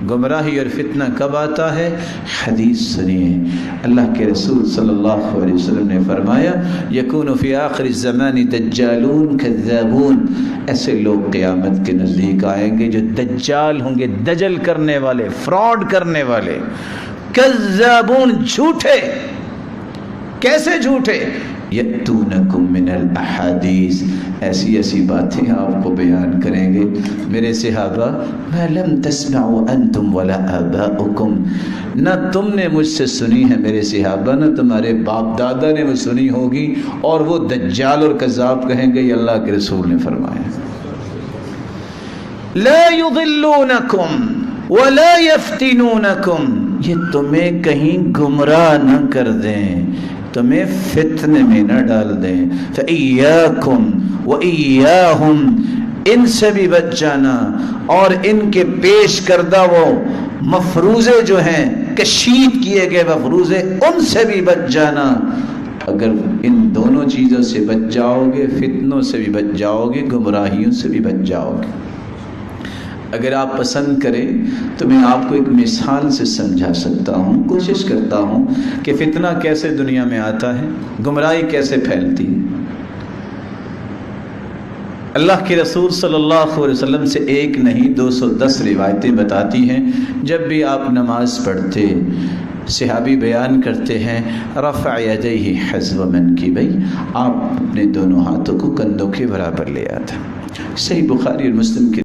گمراہی اور فتنہ کب آتا ہے؟ حدیث سنیے، اللہ کے رسول صلی اللہ علیہ وسلم نے فرمایا یکون فی آخر الزمان دجالون کذابون، ایسے لوگ قیامت کے نزدیک آئیں گے جو دجال ہوں گے، دجل کرنے والے، فراڈ کرنے والے، کذابون، جھوٹے۔ کیسے جھوٹے؟ یأتونکم من الاحادیث، ایسی ایسی باتیں آپ کو بیان کریں گے میرے صحابہ، ما لم تسمعوا انتم ولا آباؤکم، نہ تم نے مجھ سے سنی ہے میرے صحابہ، نہ تمہارے باپ دادا نے وہ سنی ہوگی، اور وہ دجال اور کذاب کہیں گے، یہ اللہ کے رسول نے فرمایا۔ لا یضلونکم ولا یفتنونکم، یہ تمہیں کہیں گمراہ نہ کر دیں، تمہیں فتنے میں نہ ڈال دیں۔ فَإِيَّاكُمْ وَإِيَّاهُمْ، ان سے بھی بچ جانا، اور ان کے پیش کردہ وہ مفروضے جو ہیں، کشید کیے گئے مفروضے، ان سے بھی بچ جانا۔ اگر ان دونوں چیزوں سے بچ جاؤ گے، فتنوں سے بھی بچ جاؤ گے، گمراہیوں سے بھی بچ جاؤ گے۔ اگر آپ پسند کریں تو میں آپ کو ایک مثال سے سمجھا سکتا ہوں، کوشش کرتا ہوں کہ فتنہ کیسے دنیا میں آتا ہے، گمراہی کیسے پھیلتی ہے۔ اللہ کے رسول صلی اللہ علیہ وسلم سے ایک نہیں 210 روایتیں بتاتی ہیں، جب بھی آپ نماز پڑھتے صحابی بیان کرتے ہیں رفع یدیہ حذو منکبیہ، آپ اپنے دونوں ہاتھوں کو کندھوں کے برابر لے آتے۔ صحیح بخاری اور مسلم کے